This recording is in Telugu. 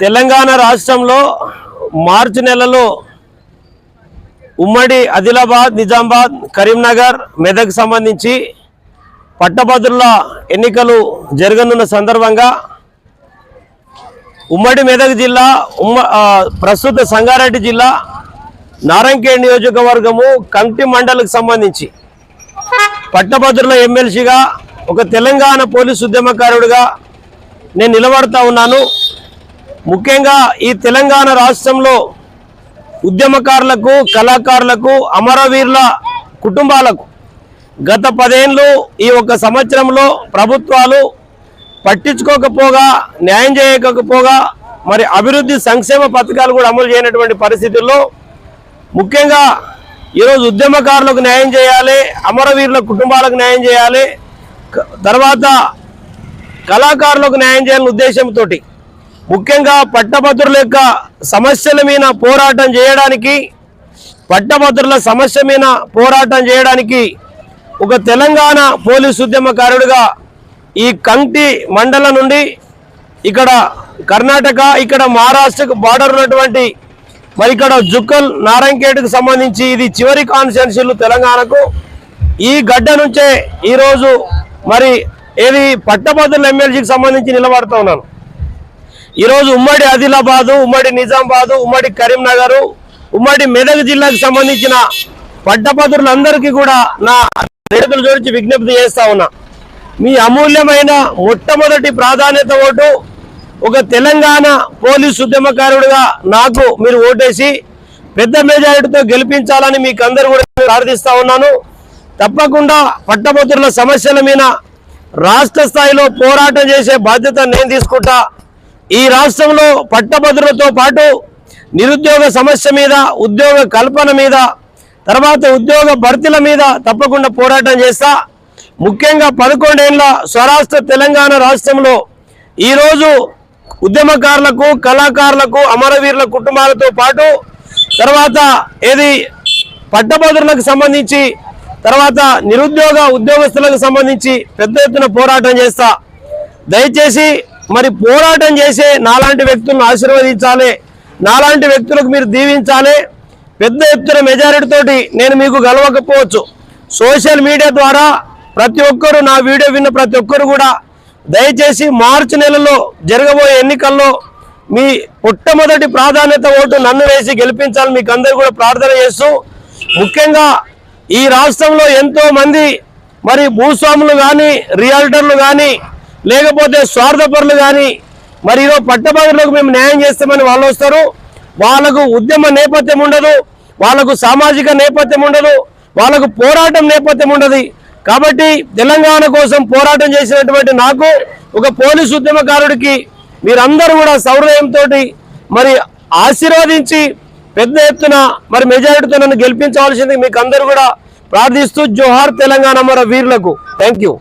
తెలంగాణ రాష్ట్రంలో మార్చి నెలలో ఉమ్మడి ఆదిలాబాద్, నిజామాబాద్, కరీంనగర్, మెదక్ సంబంధించి పట్టభద్రుల ఎన్నికలు జరగనున్న సందర్భంగా ఉమ్మడి మెదక్ జిల్లా, ప్రస్తుత సంగారెడ్డి జిల్లా నారాయణఖేడ్ నియోజకవర్గము కంటి మండలకు సంబంధించి పట్టభద్రుల ఎమ్మెల్సీగా ఒక తెలంగాణ పోలీసు ఉద్యమకారుడిగా నేను నిలబడతా ఉన్నాను. ముఖ్యంగా ఈ తెలంగాణ రాష్ట్రంలో ఉద్యమకారులకు, కళాకారులకు, అమరవీరుల కుటుంబాలకు గత 10 ఏళ్ళు ఈ ఒక్క సంవత్సరంలో ప్రభుత్వాలు పట్టించుకోకపోగా, న్యాయం చేయకపోగా, మరి అభివృద్ధి సంక్షేమ పథకాలు కూడా అమలు చేయనటువంటి పరిస్థితుల్లో ముఖ్యంగా ఈరోజు ఉద్యమకారులకు న్యాయం చేయాలి, అమరవీరుల కుటుంబాలకు న్యాయం చేయాలి, తర్వాత కళాకారులకు న్యాయం చేయాలనే ఉద్దేశంతో ముఖ్యంగా పట్టభద్రుల యొక్క సమస్యల మీద పోరాటం చేయడానికి, పట్టభద్రుల సమస్య మీద పోరాటం చేయడానికి ఒక తెలంగాణ పోలీసు ఉద్యమకారుడిగా ఈ కంటి మండలం నుండి ఇక్కడ కర్ణాటక, ఇక్కడ మహారాష్ట్రకు బార్డర్ ఉన్నటువంటి మరి ఇక్కడ జుక్కల్, నారాయణఖేడ్కు సంబంధించి ఇది చివరి కాన్స్టిట్యున్సీలు తెలంగాణకు. ఈ గడ్డ నుంచే ఈరోజు మరి ఏది పట్టభద్రుల ఎమ్మెల్సీకి సంబంధించి నిలబడుతూ ఉన్నాను. ఈరోజు ఉమ్మడి ఆదిలాబాదు, ఉమ్మడి నిజామాబాదు, ఉమ్మడి కరీంనగర్, ఉమ్మడి మెదక్ జిల్లాకు సంబంధించిన పట్టభద్రులందరికీ కూడా నా రైతుల గురించి విజ్ఞప్తి చేస్తా ఉన్నా. మీ అమూల్యమైన మొట్టమొదటి ప్రాధాన్యత ఓటు ఒక తెలంగాణ పోలీసు ఉద్యమకారుడిగా నాకు మీరు ఓటేసి పెద్ద మెజారిటీతో గెలిపించాలని మీకు అందరూ కూడా ప్రార్థిస్తా ఉన్నాను. తప్పకుండా పట్టభద్రుల సమస్యల మీద రాష్ట్ర స్థాయిలో పోరాటం చేసే బాధ్యత నేను తీసుకుంటా. ఈ రాష్ట్రంలో పట్టభద్రులతో పాటు నిరుద్యోగ సమస్య మీద, ఉద్యోగ కల్పన మీద, తర్వాత ఉద్యోగ భర్తీల మీద తప్పకుండా పోరాటం చేస్తా. ముఖ్యంగా 11 ఏళ్ల స్వరాష్ట్ర తెలంగాణ రాష్ట్రంలో ఈరోజు ఉద్యమకారులకు, కళాకారులకు, అమరవీరుల కుటుంబాలతో పాటు తర్వాత ఏది పట్టభద్రులకు సంబంధించి, తర్వాత నిరుద్యోగ ఉద్యోగస్తులకు సంబంధించి పెద్ద ఎత్తున పోరాటం చేస్తా. దయచేసి మరి పోరాటం చేసే నాలాంటి వ్యక్తులను ఆశీర్వదించాలి, నాలాంటి వ్యక్తులకు మీరు దీవించాలి. పెద్ద ఎత్తున మెజారిటీ తోటి నేను మీకు గెలవకపోవచ్చు. సోషల్ మీడియా ద్వారా ప్రతి ఒక్కరు, నా వీడియో విన్న ప్రతి ఒక్కరు కూడా దయచేసి మార్చి నెలలో జరగబోయే ఎన్నికల్లో మీ మొట్టమొదటి ప్రాధాన్యత ఓటు నన్ను వేసి గెలిపించాలని మీకు అందరూ కూడా ప్రార్థన చేస్తూ, ముఖ్యంగా ఈ రాష్ట్రంలో ఎంతో మంది మరి భూస్వాములు కానీ, రియల్టర్లు కానీ, లేకపోతే స్వార్థపరులు కానీ మరి ఈరోజు పట్టభద్రులకు మేము న్యాయం చేస్తామని వాళ్ళు వస్తారు. వాళ్ళకు ఉద్యమ నేపథ్యం ఉండదు, వాళ్ళకు సామాజిక నేపథ్యం ఉండదు, వాళ్ళకు పోరాటం నేపథ్యం ఉండదు. కాబట్టి తెలంగాణ కోసం పోరాటం చేసినటువంటి నాకు, ఒక పోలీసు ఉద్యమకారుడికి మీరందరూ కూడా సౌహృదయంతో మరి ఆశీర్వదించి పెద్ద ఎత్తున మరి మెజారిటీతో నన్ను గెలిపించవలసింది మీకు అందరూ కూడా ప్రార్థిస్తూ, జోహార్ తెలంగాణ అమర వీరులకు. Thank you.